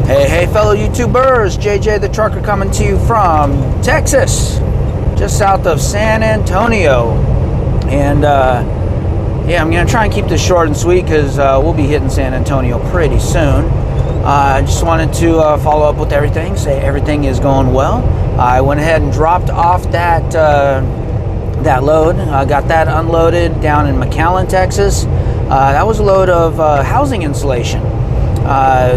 Hey, fellow YouTubers, JJ the Trucker coming to you from Texas, just south of San Antonio. And yeah, I'm going to try and keep this short and sweet because we'll be hitting San Antonio pretty soon. I just wanted to follow up with everything, say everything is going well. I went ahead and dropped off that load. I got that unloaded down in McAllen, Texas. That was a load of housing insulation.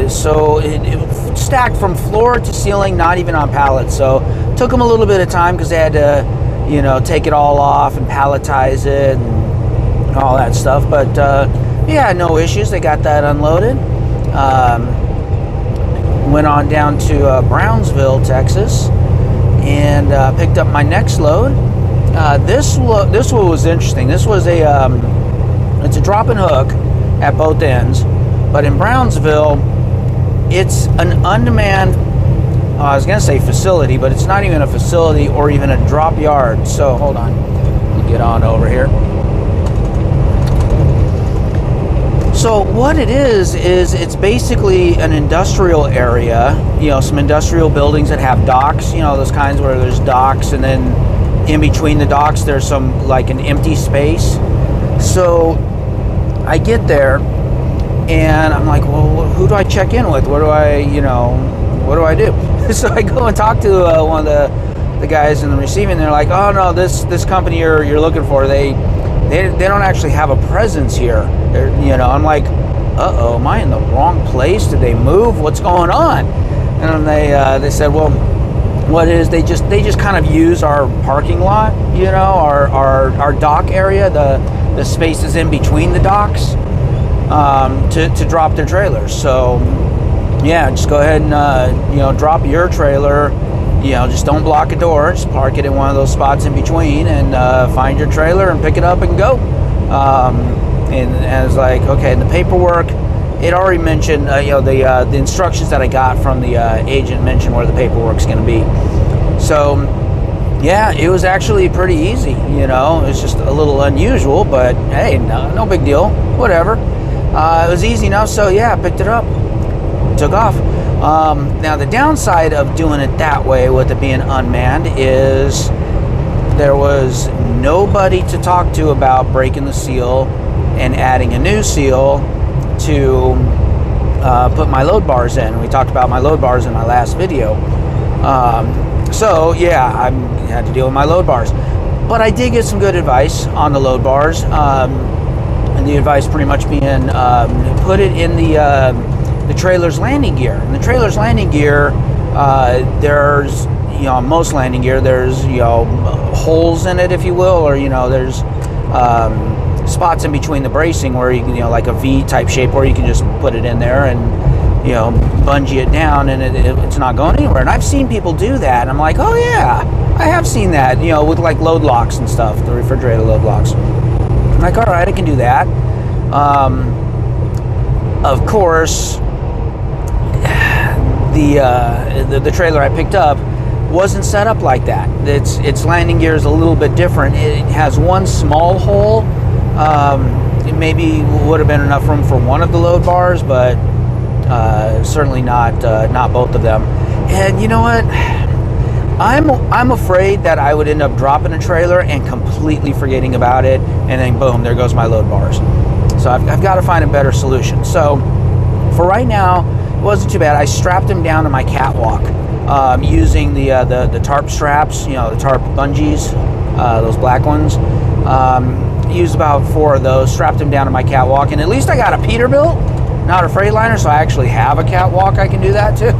So it stacked from floor to ceiling, not even on pallets. So it took them a little bit of time because they had to, you know, take it all off and palletize it and all that stuff. But yeah, no issues. They got that unloaded. Went on down to Brownsville, Texas, and picked up my next load. This one was interesting. This was it's a drop and hook at both ends. But in Brownsville, it's an unmanned, I was going to say facility, but it's not even a facility or even a drop yard. So hold on, let me get on over here. So what it is it's basically an industrial area, you know, some industrial buildings that have docks, you know, those kinds where there's docks and then in between the docks there's some, like an empty space. So I get there and I'm like, well, who do I check in with? What do I do? So I go and talk to one of the guys in the receiving. They're like, oh no, this company you're looking for, they don't actually have a presence here. You know, I'm like, uh-oh, am I in the wrong place? Did they move? What's going on? And they said, well, what it is, they just kind of use our parking lot, you know, our dock area, the spaces in between the docks, to drop their trailers. So yeah, just go ahead and you know, drop your trailer. You know, just don't block a door. Just park it in one of those spots in between, and find your trailer and pick it up and go. And I was like, okay. And the paperwork, it already mentioned, you know, the instructions that I got from the agent mentioned where the paperwork's going to be. So yeah, it was actually pretty easy. You know, it's just a little unusual, but hey, no big deal. Whatever. It was easy enough. So yeah, I picked it up, took off. Now the downside of doing it that way with it being unmanned is there was nobody to talk to about breaking the seal and adding a new seal to put my load bars in. We talked about my load bars in my last video. So yeah, I had to deal with my load bars, but I did get some good advice on the load bars, and the advice pretty much being put it in the trailer's landing gear. In the trailer's landing gear, there's, you know, most landing gear, there's, you know, holes in it, if you will, or, you know, there's spots in between the bracing where you can, you know, like a V type shape where you can just put it in there and, you know, bungee it down and it's not going anywhere. And I've seen people do that, and I'm like, oh yeah, I have seen that, you know, with like load locks and stuff, the refrigerator load locks. I'm like, all right, I can do that. Of course, the trailer I picked up wasn't set up like that. Its landing gear is a little bit different. It has one small hole. It maybe would have been enough room for one of the load bars, but certainly not both of them. And you know what? I'm afraid that I would end up dropping a trailer and completely forgetting about it, and then boom, there goes my load bars. So I've got to find a better solution. So for right now, it wasn't too bad. I strapped them down to my catwalk using the tarp straps, you know, the tarp bungees, those black ones. Used about 4 of those, strapped them down to my catwalk, and at least I got a Peterbilt, not a Freightliner, so I actually have a catwalk. I can do that too.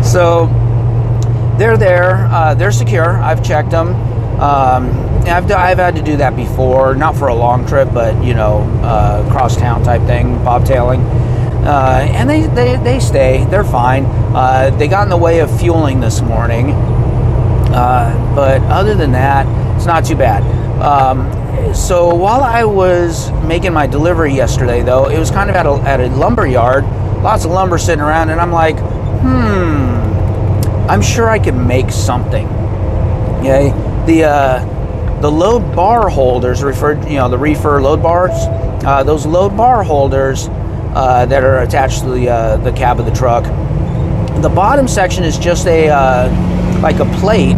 So they're there, they're secure. I've checked them. I've had to do that before, not for a long trip, but you know, cross town type thing, bobtailing. And they stay. They're fine. They got in the way of fueling this morning, but other than that, it's not too bad. So while I was making my delivery yesterday, though, it was kind of at a lumber yard, lots of lumber sitting around, and I'm like, I'm sure I could make something. Okay, the load bar holders, the reefer load bars, those load bar holders that are attached to the cab of the truck. The bottom section is just a like a plate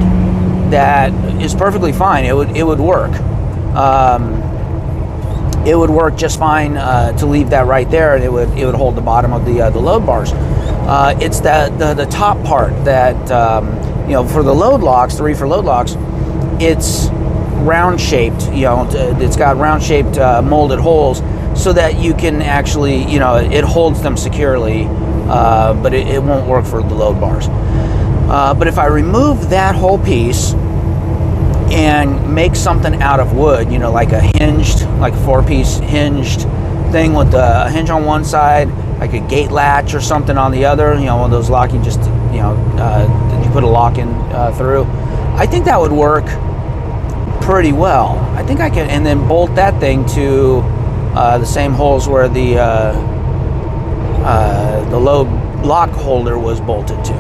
that is perfectly fine. It would work. It would work just fine to leave that right there, and it would hold the bottom of the load bars. It's the top part that for the load locks, the reefer load locks, it's round shaped. It's got round shaped molded holes so that you can actually it holds them securely, but it won't work for the load bars. But if I remove that whole piece and make something out of wood, like a hinged, like a 4-piece hinged thing with a hinge on one side, like a gate latch or something on the other, one of those locking, just you put a lock in through, I think that would work pretty well. I think I can, and then bolt that thing to the same holes where the load lock holder was bolted to.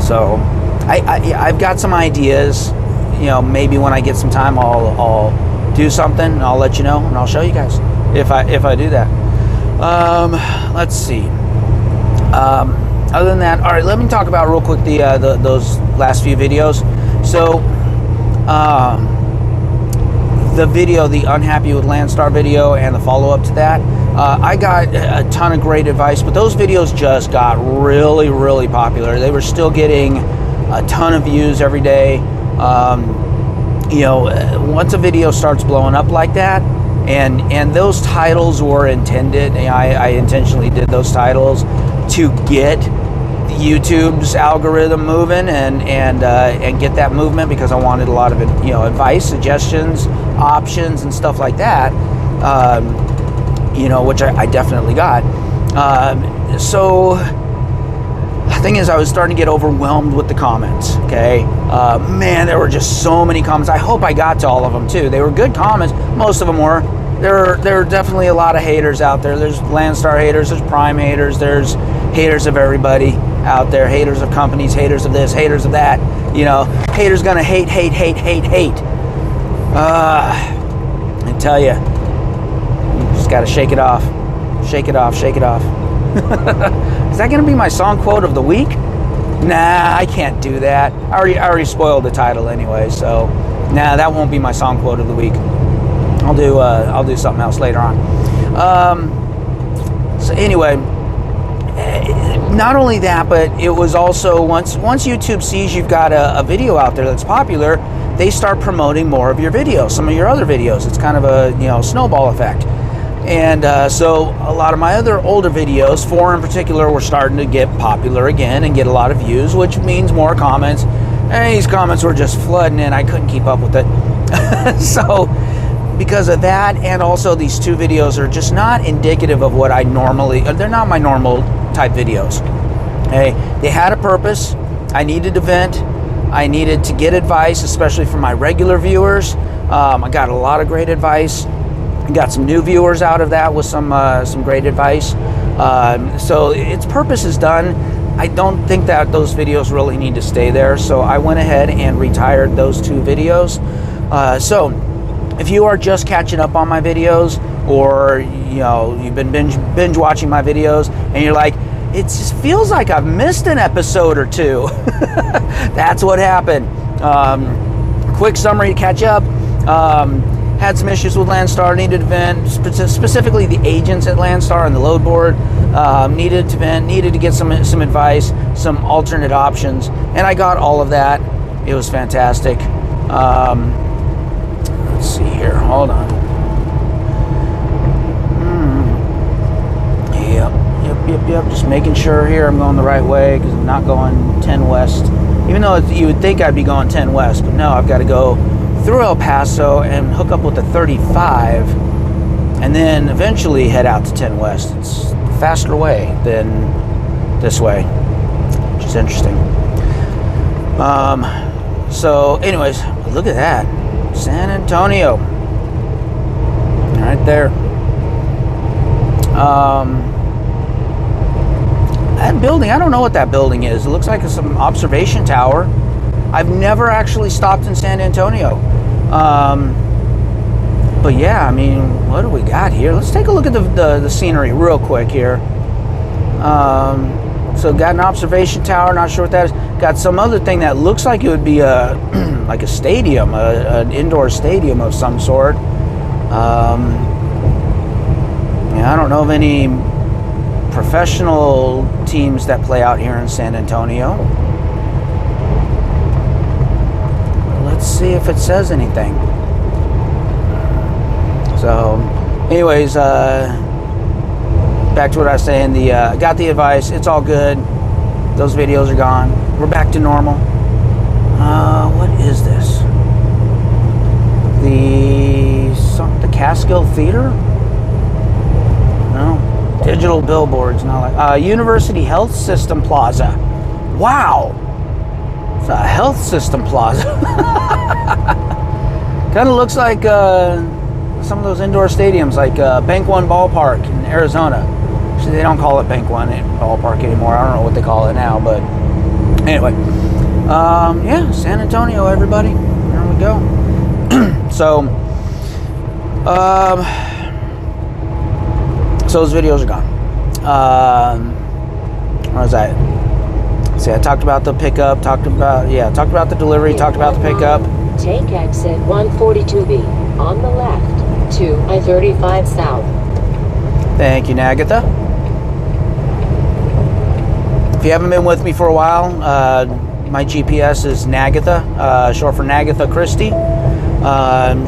So I've got some ideas. Maybe when I get some time, I'll do something, and I'll let you know, and I'll show you guys if I do that. Let's see. Other than that, all right, let me talk about real quick those last few videos. So, the video, the Unhappy with Landstar video, and the follow-up to that, I got a ton of great advice, but those videos just got really, really popular. They were still getting a ton of views every day. Once a video starts blowing up like that, and those titles were intended, I intentionally did those titles to get YouTube's algorithm moving and get that movement, because I wanted a lot of advice, suggestions, options, and stuff like that, which I definitely got. So the thing is, I was starting to get overwhelmed with the comments. Okay, man, there were just so many comments. I hope I got to all of them too. They were good comments. Most of them were. There are definitely a lot of haters out there. There's Landstar haters. There's Prime haters. There's haters of everybody out there. Haters of companies. Haters of this. Haters of that. Haters gonna hate. I tell you just gotta shake it off. Shake it off. Shake it off. Is that gonna be my song quote of the week? Nah, I can't do that. I already spoiled the title anyway, so nah, that won't be my song quote of the week. I'll do something else later on. So anyway, not only that, but it was also once YouTube sees you've got a video out there that's popular, they start promoting more of your videos, some of your other videos. It's kind of a snowball effect. And so a lot of my other older videos, 4 in particular, were starting to get popular again and get a lot of views, which means more comments. And these comments were just flooding in. I couldn't keep up with it. So because of that, and also these 2 videos are just not indicative of what I normally, they're not my normal type videos. Okay? They had a purpose. I needed to vent. I needed to get advice, especially from my regular viewers. I got a lot of great advice. Got some new viewers out of that with some great advice. So its purpose is done. I don't think that those videos really need to stay there. So I went ahead and retired those 2 videos. So if you are just catching up on my videos, or you've been binge watching my videos, and you're like, it just feels like I've missed an episode or 2. That's what happened. Quick summary to catch up. Had some issues with Landstar, needed to vent, specifically the agents at Landstar and the load board. Needed to vent, needed to get some advice, some alternate options, and I got all of that. It was fantastic. Let's see here, hold on. Yep, just making sure here I'm going the right way, because I'm not going 10 west. Even though you would think I'd be going 10 west, but no, I've got to go through El Paso and hook up with the 35, and then eventually head out to 10 west. It's a faster way than this way, which is interesting. So anyways, look at that, San Antonio, right there. That building, I don't know what that building is. It looks like it's some observation tower. I've never actually stopped in San Antonio. But yeah, I mean, what do we got here? Let's take a look at the scenery real quick here. So got an observation tower, not sure what that is. Got some other thing that looks like it would be a like a stadium, an indoor stadium of some sort. Yeah, I don't know of any professional teams that play out here in San Antonio. Let's see if it says anything. So, anyways, back to what I was saying. Got the advice. It's all good. Those videos are gone. We're back to normal. What is this? The Catskill Theater? No. Digital billboards. Not like University Health System Plaza. Wow. It's a health system plaza. Kind of looks like some of those indoor stadiums, like Bank One Ballpark in Arizona. Actually, they don't call it Bank One Ballpark anymore. I don't know what they call it now, but anyway. Yeah, San Antonio, everybody. There we go. So those videos are gone. Where was I? See, I talked about the pickup, talked about the delivery, talked about the pickup. Take exit 142B on the left to I-35 South. Thank you, Nagatha. If you haven't been with me for a while, my GPS is Nagatha, short for Nagatha Christie.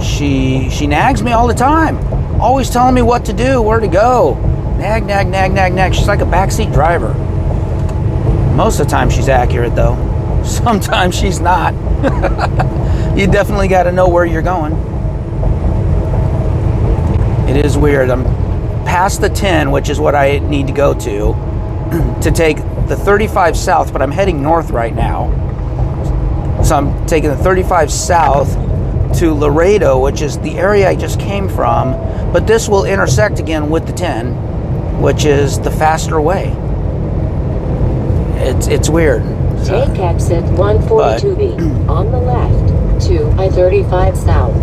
She nags me all the time, always telling me what to do, where to go. Nag, nag, nag, nag, nag. She's like a backseat driver. Most of the time she's accurate, though. Sometimes she's not. You definitely got to know where you're going. It is weird. I'm past the 10, which is what I need to go to take the 35 south, but I'm heading north right now. So I'm taking the 35 south to Laredo, which is the area I just came from, but this will intersect again with the 10, which is the faster way. It's weird. Take exit 142B on the left to I-35 South.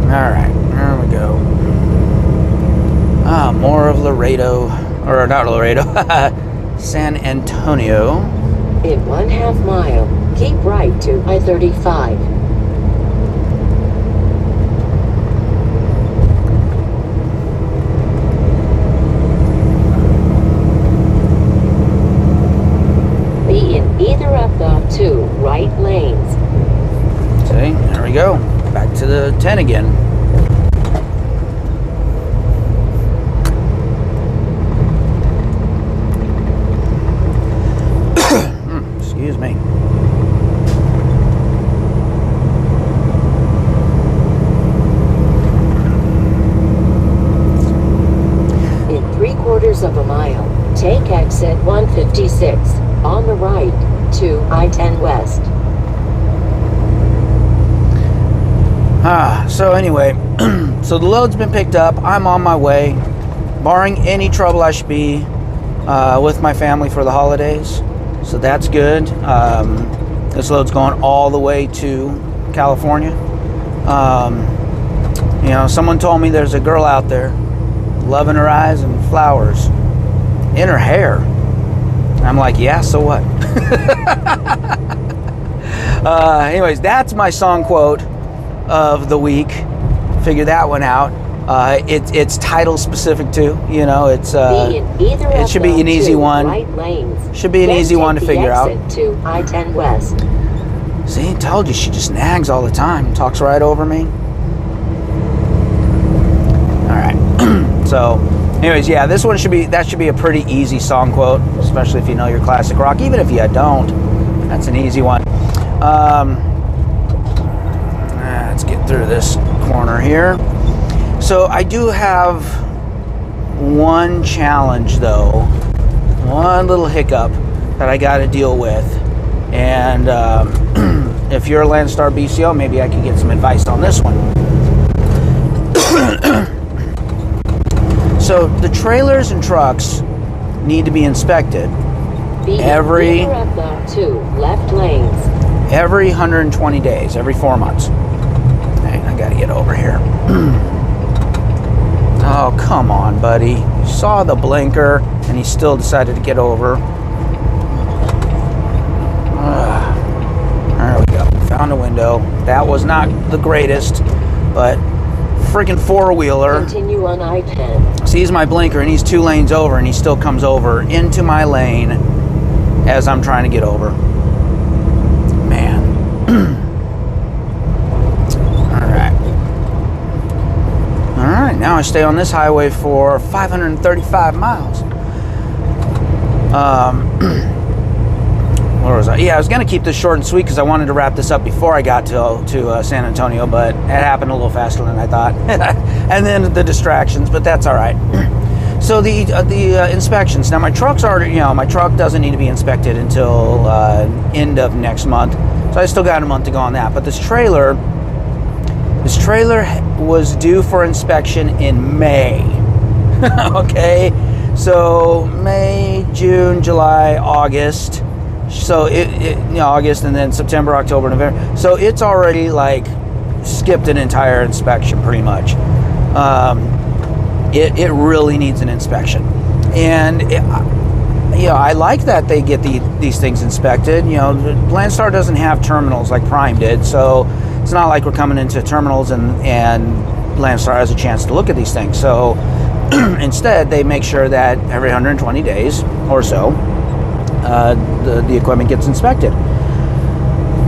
Alright, there we go. More of Laredo, or not Laredo, San Antonio. In 1/2 mile, keep right to I-35. Be in either of the 2 right lanes. See, there we go. Back to the 10 again. Excuse me. In 3/4 of a mile, take exit 156 on the right to I-10 West. So anyway, so the load's been picked up. I'm on my way. Barring any trouble, I should be with my family for the holidays. So that's good. This load's going all the way to California. You know, someone told me there's a girl out there, love in her eyes and flowers in her hair. I'm like, yeah, so what? Anyways, that's my song quote of the week. Figure that one out. It's title specific too. You know, it's it should be an easy one. Right lanes. Should be an easy one to figure out. To I-10 West. See, told you, she just nags all the time. Talks right over me. All right. So, anyways, yeah, this one should be a pretty easy song quote, especially if you know your classic rock. Even if you don't, that's an easy one. Let's get through this corner here. So I do have one challenge, though, one little hiccup that I got to deal with, and if you're a Landstar BCO, maybe I can get some advice on this one. So the trailers and trucks need to be inspected every of the 2 left lanes. every 120 days, every 4 months. Okay, I I gotta get over here. Oh, come on, buddy. You saw the blinker and he still decided to get over. There we go. Found a window. That was not the greatest, but freaking four-wheeler Continue on I-10. sees my blinker and he's 2 lanes over and he still comes over into my lane as I'm trying to get over. Man. Alright, now I stay on this highway for 535 miles. Where was I? Yeah, I was going to keep this short and sweet because I wanted to wrap this up before I got to San Antonio, but it happened a little faster than I thought. And then the distractions, but that's all right. So the inspections. Now my truck's already, my truck doesn't need to be inspected until end of next month. So I still got a month to go on that. But this trailer was due for inspection in May. Okay, so May, June, July, August. So August and then September, October, November. So it's already like skipped an entire inspection pretty much. It really needs an inspection, and I like that they get these things inspected. Landstar doesn't have terminals like Prime did, so it's not like we're coming into terminals and Landstar has a chance to look at these things. So instead, they make sure that every 120 days or so, the equipment gets inspected.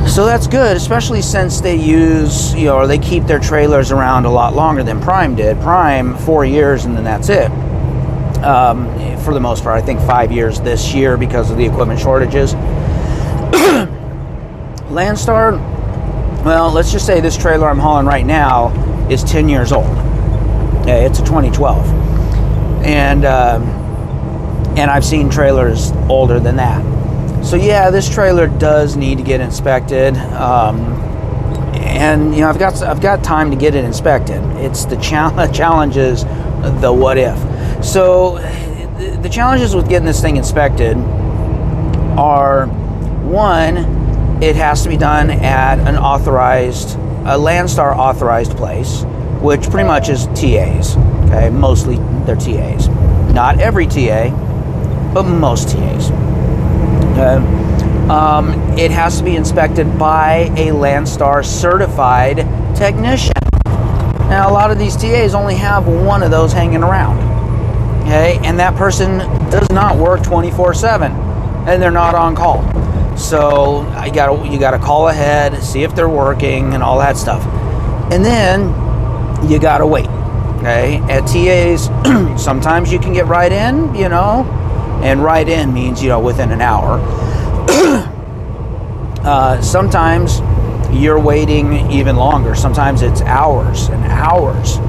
So that's good, especially since they use, or they keep their trailers around a lot longer than Prime did. Prime, 4 years and then that's it. For the most part, I think 5 years this year because of the equipment shortages. Landstar, well, let's just say this trailer I'm hauling right now is 10 years old. It's a 2012. And I've seen trailers older than that. So yeah, this trailer does need to get inspected, and I've got time to get it inspected. It's the challenges, the what if. So the challenges with getting this thing inspected are, one, it has to be done at a Landstar authorized place, which pretty much is TAs. Okay, mostly they're TAs. Not every TA, but most TAs. It has to be inspected by a Landstar certified technician. Now, a lot of these TAs only have one of those hanging around. Okay, and that person does not work 24/7, and they're not on call. So you gotta call ahead, see if they're working, and all that stuff, and then you gotta wait. Okay, at TAs, sometimes you can get right in, and right in means, within an hour. Sometimes you're waiting even longer. Sometimes it's hours and hours.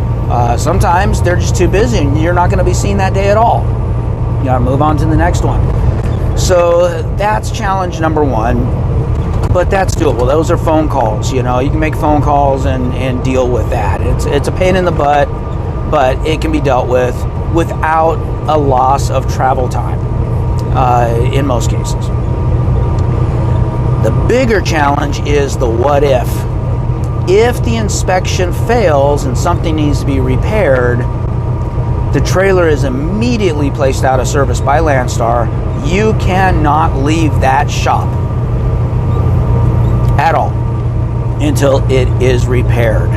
Sometimes they're just too busy and you're not going to be seen that day at all. You got to move on to the next one. So that's challenge number one, but that's doable. Those are phone calls. You can make phone calls and deal with that. It's a pain in the butt, but it can be dealt with without a loss of travel time in most cases. The bigger challenge is the what if. If the inspection fails and something needs to be repaired, the trailer is immediately placed out of service by Landstar. You cannot leave that shop at all until it is repaired.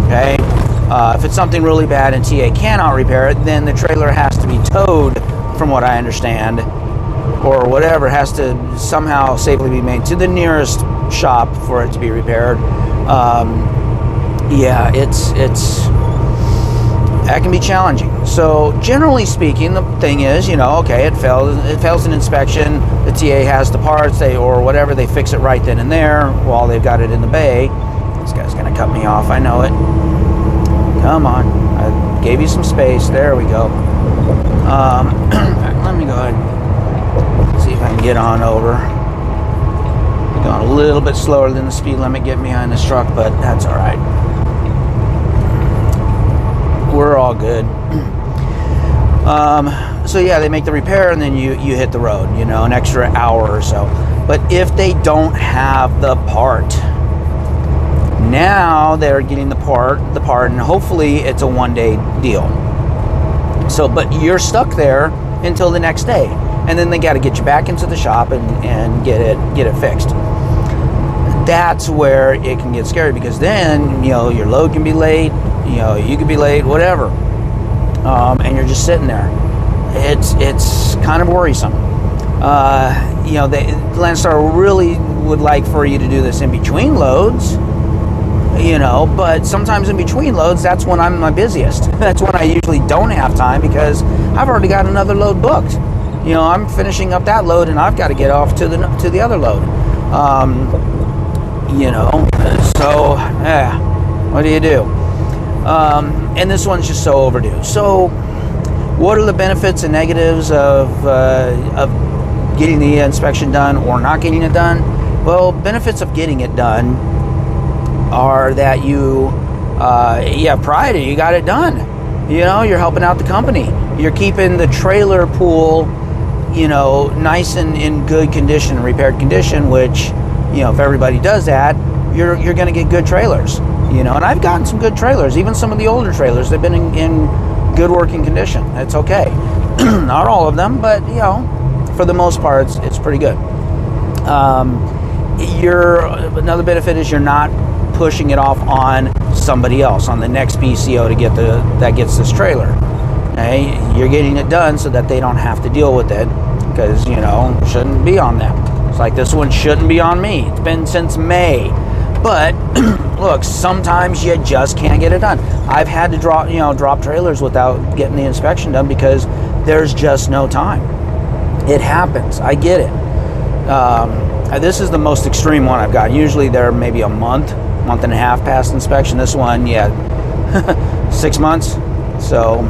Okay? If it's something really bad and TA cannot repair it, then the trailer has to be towed, from what I understand, or whatever, has to somehow safely be made to the nearest shop for it to be repaired. That can be challenging. So generally speaking, the thing is, okay, it fails an inspection, the TA has the parts, or whatever, they fix it right then and there while they've got it in the bay. This guy's gonna cut me off, I know it. Come on, I gave you some space, there we go. Let me go ahead and see if I can get on over. I'm going a little bit slower than the speed limit getting behind this truck, but that's all right. We're all good. So yeah, they make the repair and then you hit the road, an extra hour or so. But if they don't have the part, Now they're getting the part, and hopefully it's a one-day deal. So, but you're stuck there until the next day, and then they got to get you back into the shop and get it fixed. That's where it can get scary, because then, you know, your load can be late, you know, you could be late, whatever, and you're just sitting there. It's kind of worrisome. You know, Landstar really would like for you to do this in between loads, you know, but sometimes in between loads, that's when I'm my busiest. That's when I usually don't have time, because I've already got another load booked. You know, I'm finishing up that load and I've got to get off to the other load. You know, so what do you do? And this one's just so overdue. So what are the benefits and negatives of getting the inspection done or not getting it done? Well, benefits of getting it done are that you have pride and you got it done. You know, you're helping out the company. You're keeping the trailer pool, you know, nice and in good condition, repaired condition, which, you know, if everybody does that, you're going to get good trailers, you know. And I've gotten some good trailers, even some of the older trailers. They've been in good working condition. It's okay. Not all of them, but, you know, for the most part, it's pretty good. Another benefit is you're not pushing it off on somebody else, on the next BCO that gets this trailer. Okay? You're getting it done so that they don't have to deal with it, because, you know, it shouldn't be on them. It's like this one shouldn't be on me. It's been since May. But look, sometimes you just can't get it done. I've had to drop trailers without getting the inspection done because there's just no time. It happens. I get it. This is the most extreme one I've got. Usually they're maybe a month and a half past inspection. This one, 6 months. So,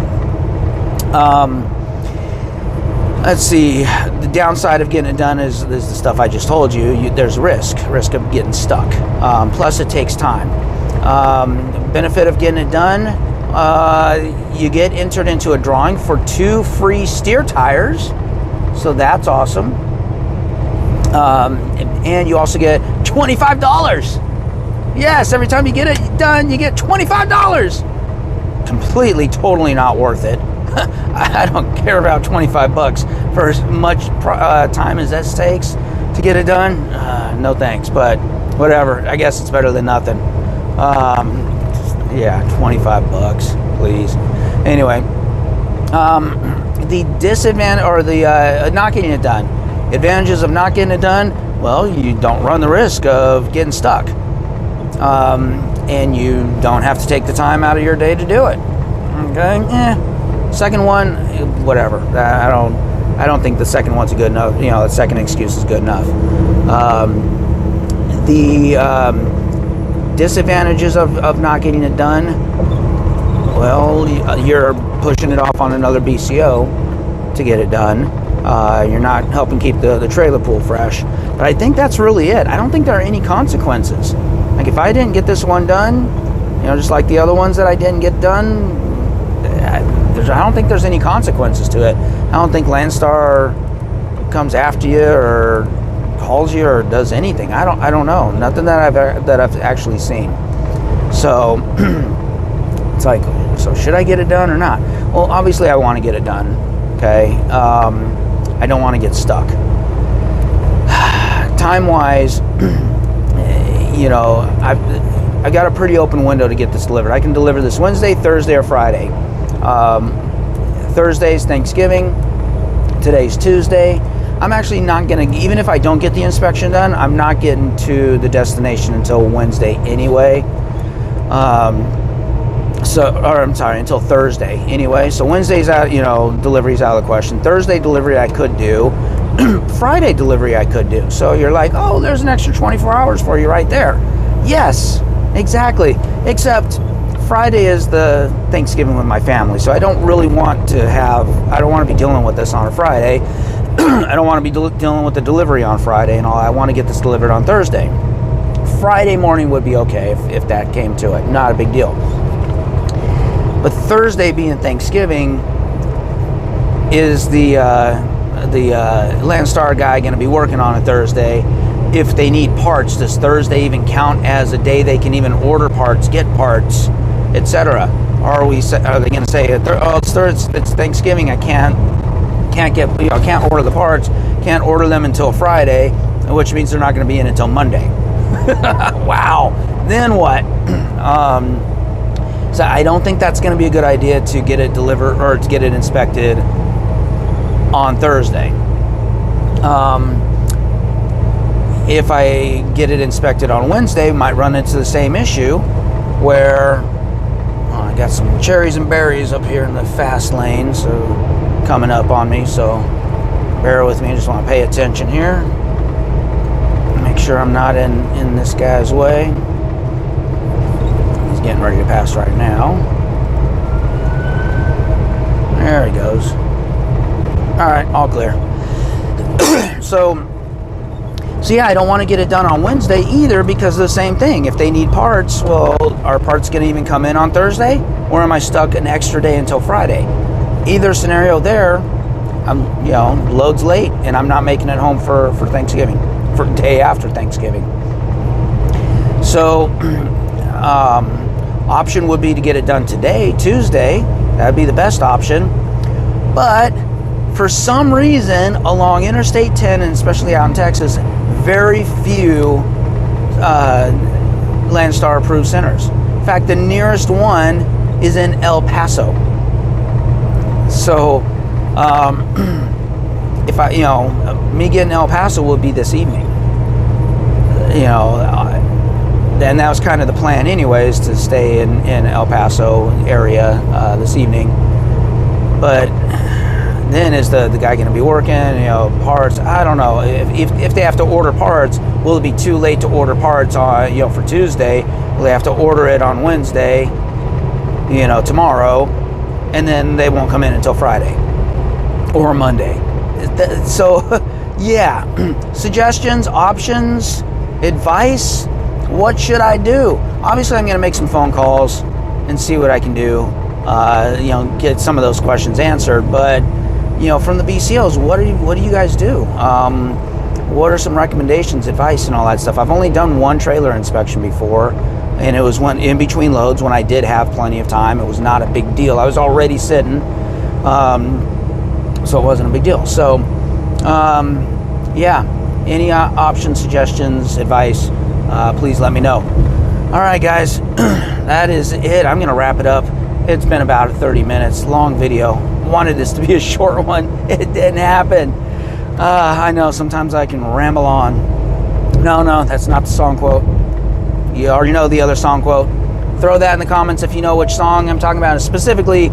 let's see. The downside of getting it done is the stuff I just told you. There's risk of getting stuck. Plus, it takes time. Benefit of getting it done, you get entered into a drawing for 2 free steer tires. So that's awesome. And you also get $25. Yes, every time you get it done, you get $25. Completely, totally not worth it. I don't care about $25 for as much time as this takes to get it done. No thanks, but whatever. I guess it's better than nothing. $25, please. Anyway, the disadvantage or the not getting it done. Advantages of not getting it done, well, you don't run the risk of getting stuck. And you don't have to take the time out of your day to do it. Okay? Second one, whatever. I don't think the second one's good enough. You know, the second excuse is good enough. The disadvantages of not getting it done, well, you're pushing it off on another BCO to get it done. You're not helping keep the trailer pool fresh. But I think that's really it. I don't think there are any consequences. Like, if I didn't get this one done, you know, just like the other ones that I didn't get done, I don't think there's any consequences to it. I don't think Landstar comes after you or calls you or does anything. I don't know. Nothing that I've actually seen. So it's like, so should I get it done or not? Well, obviously I want to get it done. Okay. I don't want to get stuck. Time-wise, you know, I've got a pretty open window to get this delivered. I can deliver this Wednesday, Thursday, or Friday. Thursday's Thanksgiving. Today's Tuesday. I'm actually not going to, even if I don't get the inspection done, I'm not getting to the destination until Wednesday anyway. Until Thursday anyway. So Wednesday's out, you know, delivery's out of the question. Thursday delivery I could do. Friday delivery I could do. So you're like, oh, there's an extra 24 hours for you right there. Yes, exactly. Except Friday is the Thanksgiving with my family. So I don't really want to be dealing with this on a Friday. I don't want to be dealing with the delivery on Friday and all. I want to get this delivered on Thursday. Friday morning would be okay if that came to it. Not a big deal. But Thursday being Thanksgiving, is the Landstar guy going to be working on it Thursday? if they need parts, does Thursday even count as a day they can even order parts, get parts, etc.? Are they going to say, oh, it's Thanksgiving, I can't order the parts, can't order them until Friday, which means they're not going to be in until Monday. Wow. Then what? So I don't think that's going to be a good idea to get it delivered or to get it inspected on Thursday. If I get it inspected on Wednesday, might run into the same issue where I got some cherries and berries up here in the fast lane, so coming up on me, so bear with me. I just want to pay attention here. Make sure I'm not in this guy's way. He's getting ready to pass right now. There he goes. All right, all clear. So yeah, I don't want to get it done on Wednesday either because of the same thing. If they need parts, well, are parts going to even come in on Thursday? Or am I stuck an extra day until Friday? Either scenario there, load's late and I'm not making it home for Thanksgiving, for day after Thanksgiving. So, option would be to get it done today, Tuesday. That'd be the best option. But for some reason, along Interstate 10, and especially out in Texas, very few Landstar approved centers. In fact, the nearest one is in El Paso. So, if me getting El Paso will be this evening. And that was kind of the plan anyways, to stay in El Paso area this evening. But then is the guy going to be working, parts? I don't know. If they have to order parts, will it be too late to order parts on, for Tuesday? Will they have to order it on Wednesday, tomorrow, and then they won't come in until Friday or Monday? So, yeah. Suggestions, options, advice. What should I do? Obviously, I'm going to make some phone calls and see what I can do. Get some of those questions answered. But from the BCOs, what do you guys do? What are some recommendations, advice, and all that stuff? I've only done one trailer inspection before, and it was one in between loads when I did have plenty of time. It was not a big deal. I was already sitting, so it wasn't a big deal. So, yeah, any options, suggestions, advice, please let me know. All right, guys, that is it. I'm going to wrap it up. It's been about 30 minutes, long video. Wanted this to be a short one. It didn't happen. I know sometimes I can ramble on. No, that's not the song quote. You already know the other song quote. Throw that in the comments if you know which song I'm talking about, and specifically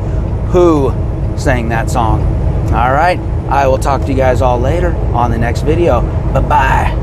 who sang that song. All right, I will talk to you guys all later on the next video. Bye-bye.